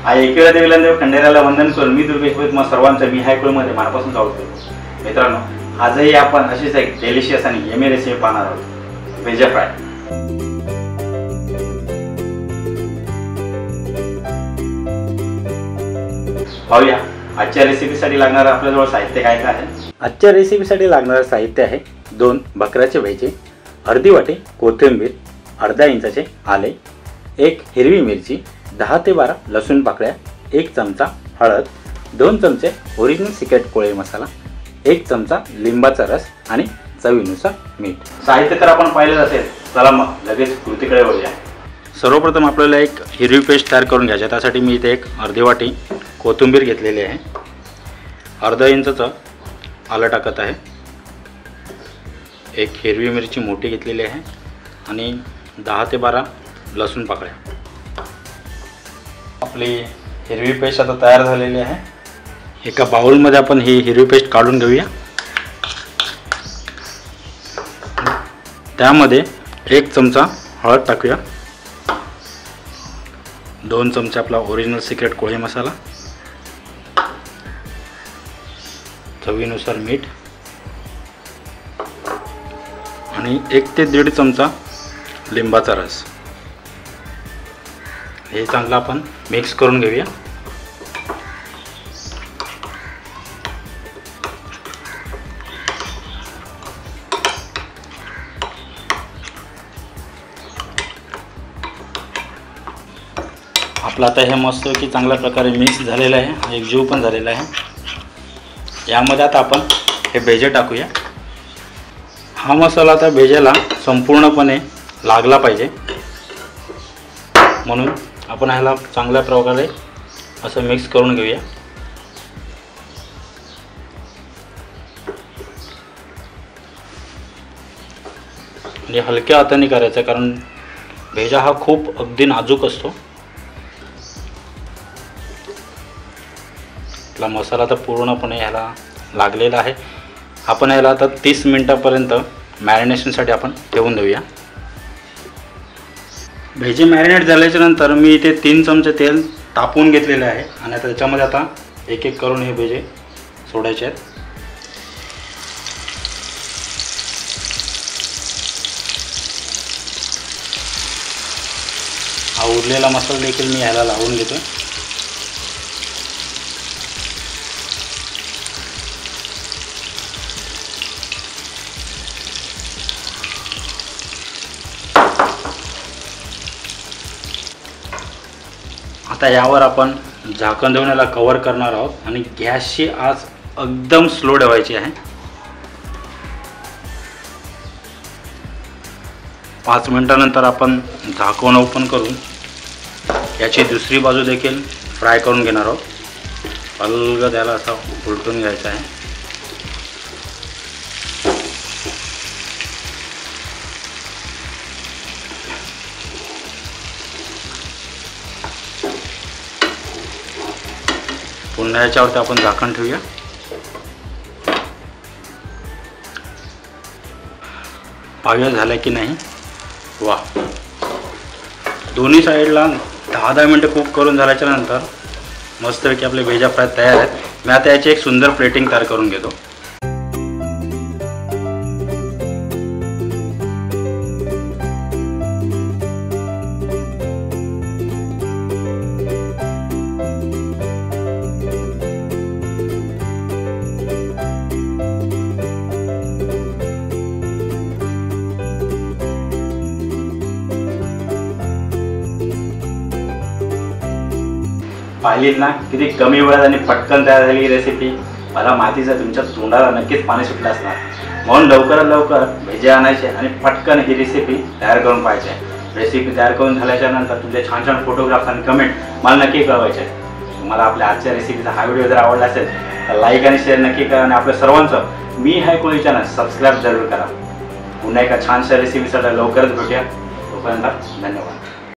एकेला देवीला देव खंडेराला वंदन करून मी दुर्गेश तुम्हा सर्वांचं मी हायकोळमध्ये मनापासून स्वागत करतो। मित्रांनो, आजही आपण अशीच एक डेलिशियस आणि यमी रेसिपी पाहणार आहोत, भेजा फ्राय। पाहूया आजच्या रेसिपीसाठी लागणारं आपल्याजवळ साहित्य काय काय आहे। आजच्या रेसिपीसाठी लागणारं साहित्य आहे 2 बकऱ्याचे भेजे, अर्धी वाटी कोथिंबीर, अर्धा इंचाचे आले, 1 हिरवी मिरची, 10 ते 12 लसूण पाकळ्या, 1 चमचा हळद, 2 चमचे ओरिजिनल सिक्रेट कोळे मसाला, 1 चमचा लिंबाचा रस आणि चवीनुसार मीठ। साहित्य तर आपण पाहिलं असेल, चला मग लगेच कृतीकडे वळूया। सर्वप्रथम आपल्याला एक हिरवी पेस्ट तयार करून घ्यायची। त्यासाठी मी इथे एक अर्धी वाटी कोथिंबीर घेतलेली आहे, अर्धा इंचाचं आलं टाकत आहे, 1 हिरवी मिरची मोठी घेतलेली आहे आणि 10 ते 12 लसूण पाकळ्या। आपली हिरवी पेस्ट आता तयार झालेली आहे। एका बाउलमध्ये आपण ही हिरवी पेस्ट काढून घेऊया। त्यामध्ये 1 चमचा हळद टाकूया, 2 चमचे आपला ओरिजिनल सिक्रेट कोळे मसाला, चवीनुसार मीठ आणि 1 ते 1.5 चमचा लिंबाचा रस। हे चांगलं आपण मिक्स करून घेऊया। आपलं आता हे मस्त की चांगल्या प्रकारे मिक्स झालेलं आहे, एकजीव पण झालेला आहे। यामध्ये आता आपण हे भेजे टाकूया। हा मसाला आता भेजेला संपूर्णपणे लागला पाहिजे, म्हणून आपण ह्याला चांगल्या प्रकारे असं मिक्स करून घेऊया। आणि हलक्या हाताने करायचं, कारण भेजा हा खूप अगदी नाजूक असतो। आपला मसाला तर पूर्णपणे ह्याला लागलेला आहे। आपण ह्याला आता 30 मिनिटापर्यंत मॅरिनेशनसाठी आपण ठेवून देऊया। भेजे मॅरिनेट झाल्याच्या नंतर मी इथे 3 चमचे तेल तापवून घेतलेले आहे आणि आता त्याच्यामध्ये आता एक एक करून हे भेजे सोडायचे आहेत। हा उरलेला मसाला देखील मी ह्याला लावून घेतो। आता यावर आपण झाकण देऊन याला कव्हर करणार आहोत आणि गॅसची आच एकदम स्लो ठेवायची आहे। 5 मिनिटानंतर आपण झाकण ओपन करून याची दुसरी बाजू देखील फ्राय करून घेणार आहोत। अलगद याला असा उलटून घ्यायचा आहे। पुन्हा याच्यावरती आपण झाकण ठेवूया। पाहूया झालं की नाही। वाह, दोन्ही साईडला 10-10 मिनटं कुक करून झाल्याच्या नंतर मस्तपैकी आपले भेजा फ्राय तयार आहेत। मी आता याची एक सुंदर प्लेटिंग तयार करून घेतो। पाहिली ना, किती कमी वेळात आणि पटकन तयार झाली ही रेसिपी। मला माहितीच आहे तुमच्या तोंडाला नक्कीच पाणी सुटलं असणार, म्हणून लवकरात लवकर भेजे आणायचे आणि पटकन ही रेसिपी तयार करून पाहिजे। रेसिपी तयार करून झाल्याच्या नंतर तुमचे छान छान फोटोग्राफ्स आणि कमेंट मला नक्की कळवायचे। तुम्हाला आपल्या आजच्या रेसिपीचा हा व्हिडिओ जर आवडला असेल तर लाईक आणि शेअर नक्की करा आणि आपल्या सर्वांचं मी हाय कोळी चॅनल सबस्क्राईब जरूर करा। पुन्हा एका छानशा रेसिपीसाठी लवकरच भेटूया। तोपर्यंत धन्यवाद।